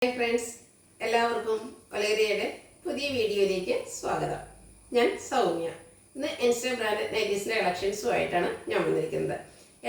Hi friends, എല്ലാവർക്കും വലേറിയയുടെ പുതിയ വീഡിയോയിലേക്ക് സ്വാഗതം. ഞാൻ സൗമ്യ. ഇന്ന് ഇൻസ്റ്റാ ബ്രാൻഡ് നൈറ്റീസിൻ്റെ കളക്ഷൻസുമായിട്ടാണ് ഞാൻ വന്നിരിക്കുന്നത്.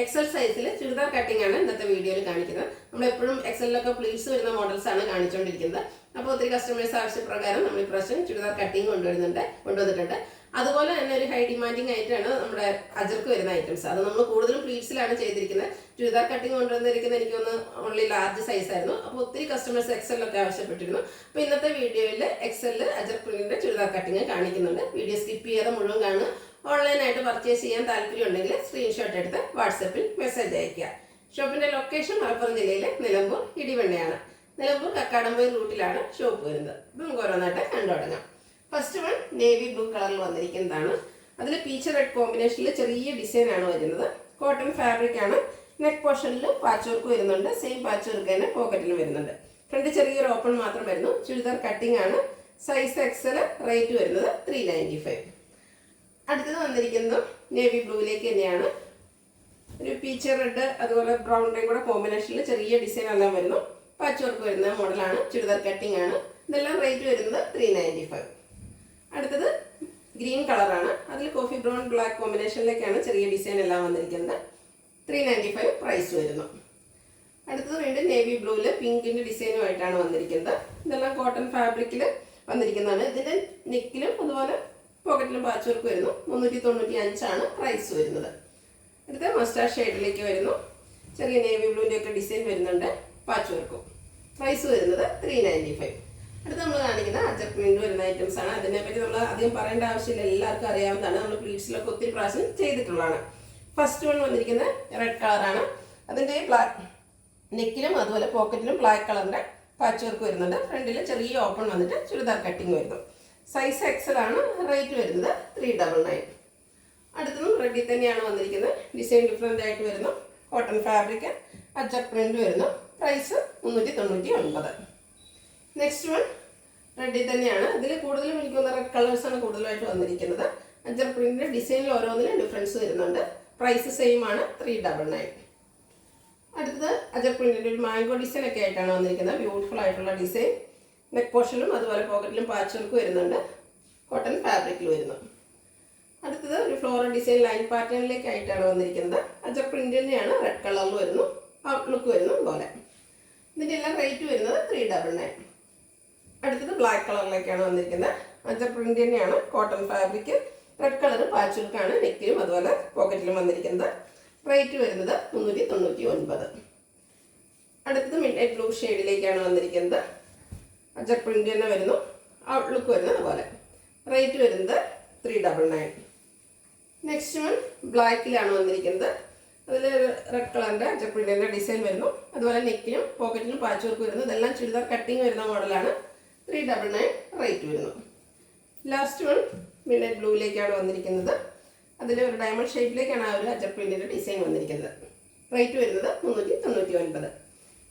എക്സൽ സൈസിൽ ചുരിദാർ കട്ടിംഗ് ആണ് ഇന്നത്തെ വീഡിയോയിൽ കാണിക്കുന്നത്. നമ്മളെപ്പോഴും എക്സലിലൊക്കെ പ്ലീറ്റ്സ് വരുന്ന മോഡൽസ് ആണ് കാണിച്ചുകൊണ്ടിരിക്കുന്നത്. അപ്പോൾ ഒത്തിരി കസ്റ്റമേഴ്സ് ആവശ്യപ്രകാരം നമ്മൾ ഇപ്രാവശ്യം ചുരിദാർ കട്ടിംഗ് കൊണ്ടുവന്നിട്ടുണ്ട്. അതുപോലെ തന്നെ ഒരു ഹൈ ഡിമാൻഡിങ് ആയിട്ടാണ് നമ്മുടെ അജർക്ക് വരുന്ന ഐറ്റംസ്. അത് നമ്മൾ കൂടുതലും പ്ലീറ്റ്സിലാണ് ചെയ്തിരിക്കുന്നത്. ചുരിദാർ കട്ടിംഗ് കൊണ്ടുവന്നിരിക്കുന്നത് എനിക്കൊന്ന് ഓൺലി ലാർജ് സൈസ് ആയിരുന്നു. അപ്പോൾ ഒത്തിരി കസ്റ്റമേഴ്സ് എക്സലിലൊക്കെ ആവശ്യപ്പെട്ടിരുന്നു. അപ്പോൾ ഇന്നത്തെ വീഡിയോയിൽ എക്സലിൽ അജർക്ക് പ്രിന്റിന്റെ ചുരിദാർ കട്ടിംഗ് കാണിക്കുന്നുണ്ട്. വീഡിയോ സ്കിപ്പ് ചെയ്യാതെ മുഴുവൻ കാണുക. ഓൺലൈനായിട്ട് പർച്ചേസ് ചെയ്യാൻ താല്പര്യം ഉണ്ടെങ്കിൽ സ്ക്രീൻഷോട്ട് എടുത്ത് വാട്സപ്പിൽ മെസ്സേജ് അയയ്ക്കുക. ഷോപ്പിന്റെ ലൊക്കേഷൻ മലപ്പുറം ജില്ലയിലെ നിലമ്പൂർ ഇടിവണ്ണയാണ്. നിലമ്പൂർ കക്കാടംപൊയിൽ റൂട്ടിലാണ് ഷോപ്പ് വരുന്നത്. അപ്പം നമുക്ക് ഓരോന്നായിട്ട് കണ്ടു തുടങ്ങാം. ഫസ്റ്റ് വൺ നേവി ബ്ലൂ കളറിൽ വന്നിരിക്കുന്നതാണ്. അതിൽ പീച്ച് റെഡ് കോമ്പിനേഷനിൽ ചെറിയ ഡിസൈൻ ആണ് വരുന്നത്. കോട്ടൺ ഫാബ്രിക് ആണ്. നെക്ക് പോർഷനിൽ പാച്ച് വർക്ക് വരുന്നുണ്ട്. സെയിം പാച്ച് വർക്ക് തന്നെ പോക്കറ്റിലും വരുന്നുണ്ട്. ഫ്രണ്ട് ചെറിയൊരു ഓപ്പൺ മാത്രം വരുന്നു. ചുരിദാർ കട്ടിംഗ് ആണ്. Size Excel. റേറ്റ് വരുന്നത് 395. അടുത്തത് വന്നിരിക്കുന്നത് നേവി ബ്ലൂവിലേക്ക് തന്നെയാണ്. ഒരു പീച്ച് റെഡ് അതുപോലെ ബ്രൗണിൻ്റെയും കൂടെ കോമ്പിനേഷനിൽ ചെറിയ ഡിസൈൻ എല്ലാം വരുന്നു. പാച്ച് വർക്ക് വരുന്ന മോഡലാണ്. ചുരിദാർ കട്ടിംഗ് ആണ്. ഇതെല്ലാം റേറ്റ് വരുന്നത് 395. അടുത്തത് ഗ്രീൻ കളറാണ്. അതിൽ കോഫി ബ്രൗൺ ബ്ലാക്ക് കോമ്പിനേഷനിലേക്കാണ് ചെറിയ ഡിസൈൻ എല്ലാം വന്നിരിക്കുന്നത്. 395 പ്രൈസ് വരുന്നു. അടുത്തത് വീണ്ടും നേവി ബ്ലൂവിൽ പിങ്കിൻ്റെ ഡിസൈനുമായിട്ടാണ് വന്നിരിക്കുന്നത്. ഇതെല്ലാം കോട്ടൺ ഫാബ്രിക്കിൽ വന്നിരിക്കുന്നതാണ്. ഇതിൻ്റെ നെക്കിലും അതുപോലെ പോക്കറ്റിലും പാച്ച് വർക്ക് വരുന്നു. 395 ആണ് പ്രൈസ് വരുന്നത്. അടുത്ത മസ്റ്റാർഡ് ഷെയ്ഡിലേക്ക് വരുന്നു. ചെറിയ നേവി ബ്ലൂവിൻ്റെ ഒക്കെ ഡിസൈൻ വരുന്നുണ്ട്. പാച്ച് വർക്കും. പ്രൈസ് വരുന്നത് 395. അടുത്ത് നമ്മൾ കാണിക്കുന്ന അജർക്ക് പ്രിന്റ് വരുന്ന ഐറ്റംസ് ആണ്. അതിനെപ്പറ്റി നമ്മൾ അധികം പറയേണ്ട ആവശ്യമില്ല, എല്ലാവർക്കും അറിയാവുന്നതാണ്. നമ്മൾ പ്ലീറ്റ്സിലൊക്കെ ഒത്തിരി പ്രാവശ്യം ചെയ്തിട്ടുള്ളതാണ്. ഫസ്റ്റ് വൺ വന്നിരിക്കുന്നത് റെഡ് കളറാണ്. അതിൻ്റെ ബ്ലാക്ക് നെക്കിലും അതുപോലെ പോക്കറ്റിലും ബ്ലാക്ക് കളറിൻ്റെ പാച്ച് വർക്ക് വരുന്നുണ്ട്. ഫ്രണ്ടിൽ ചെറിയ ഓപ്പൺ വന്നിട്ട് ചുരിദാർ കട്ടിങ് വരുന്നു. സൈസ് എക്സൽ ആണ്. റേറ്റ് വരുന്നത് 399. അടുത്തതും റെഡിൽ തന്നെയാണ് വന്നിരിക്കുന്നത്. ഡിസൈൻ ഡിഫറെൻ്റ് ആയിട്ട് വരുന്നു. കോട്ടൺ ഫാബ്രിക് അജർക്ക് പ്രിന്റ് വരുന്നു. പ്രൈസ് 399. നെക്സ്റ്റ് വൺ റെഡിൽ തന്നെയാണ്. ഇതിൽ കൂടുതലും എനിക്ക് തോന്നുന്ന റെഡ് കളേഴ്സാണ് കൂടുതലായിട്ട് വന്നിരിക്കുന്നത്. അജർക്ക് പ്രിന്റിന്റെ ഡിസൈനിൽ ഓരോന്നിലും ഡിഫറൻസ് വരുന്നുണ്ട്. പ്രൈസ് സെയിം ആണ് 399. അടുത്തത് അജർക്ക് പ്രിന്റിന്റെ ഒരു മാംഗോ ഡിസൈൻ ഒക്കെ ആയിട്ടാണ് വന്നിരിക്കുന്നത്. ബ്യൂട്ടിഫുൾ ആയിട്ടുള്ള ഡിസൈൻ. നെക്ക് പോർഷനിലും അതുപോലെ പോക്കറ്റിലും പാച്ച് വർക്ക് വരുന്നുണ്ട്. കോട്ടൺ ഫാബ്രിക്കിൽ വരുന്നു. അടുത്തത് ഒരു ഫ്ലോറൽ ഡിസൈൻ ലൈൻ പാറ്റേണിലേക്ക് ആയിട്ടാണ് വന്നിരിക്കുന്നത്. അജർക്ക് പ്രിന്റ് തന്നെയാണ്. റെഡ് കളറിൽ വരുന്നു. ഔട്ട്ലുക്ക് വരുന്നു പോലെ. ഇതിൻ്റെ എല്ലാം റേറ്റ് വരുന്നത് 399. അടുത്തത് ബ്ലാക്ക് കളറിലേക്കാണ് വന്നിരിക്കുന്നത്. അജർക്ക് പ്രിന്റ് തന്നെയാണ്. Cotton fabric. Red colour patch വർക്കാണ് നെക്കിലും അതുപോലെ പോക്കറ്റിലും വന്നിരിക്കുന്നത്. റേറ്റ് വരുന്നത് 399. അടുത്തത് മിഡ് നൈറ്റ് ബ്ലൂ ഷെയ്ഡിലേക്കാണ് വന്നിരിക്കുന്നത്. അജർക്ക് പ്രിന്റ് തന്നെ വരുന്നു. ഔട്ട്ലുക്ക് വരുന്നത് പോലെ. റേറ്റ് വരുന്നത് 399. നെക്സ്റ്റ് വൺ ബ്ലാക്കിലാണ് വന്നിരിക്കുന്നത്. അതിൽ റെഡ് കളറിൻ്റെ അജർക്ക് പ്രിന്റിൻ്റെ ഡിസൈൻ വരുന്നു. അതുപോലെ നെക്കിലും പോക്കറ്റിലും പാച്ച് വർക്ക് വരുന്നു. ഇതെല്ലാം ചുരിദാർ കട്ടിങ് വരുന്ന മോഡലാണ്. 399 റേറ്റ് വരുന്നു. ലാസ്റ്റ് വൺ മിഡ് നൈറ്റ് ബ്ലൂവിലേക്കാണ് വന്നിരിക്കുന്നത്. അതിൽ ഒരു ഡയമണ്ട് ഷേപ്പിലേക്കാണ് ആ ഒരു അജർക്ക് പ്രിന്റിൻ്റെ ഡിസൈൻ വന്നിരിക്കുന്നത്. റേറ്റ് വരുന്നത് 399.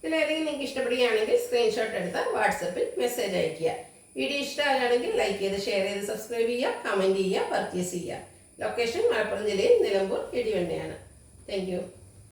ഇതിലേതെങ്കിലും നിങ്ങൾക്ക് ഇഷ്ടപ്പെടുകയാണെങ്കിൽ സ്ക്രീൻഷോട്ട് എടുത്ത് വാട്സപ്പിൽ മെസ്സേജ് അയയ്ക്കുക. വീഡിയോ ഇഷ്ടമാകുകയാണെങ്കിൽ ലൈക്ക് ചെയ്ത് ഷെയർ ചെയ്ത് സബ്സ്ക്രൈബ് ചെയ്യുക, കമൻറ്റ് ചെയ്യുക, പർച്ചേസ് ചെയ്യുക. ലൊക്കേഷൻ മലപ്പുറം ജില്ലയിൽ നിലമ്പൂർ ഇടിവണ്ണയാണ്. Thank you.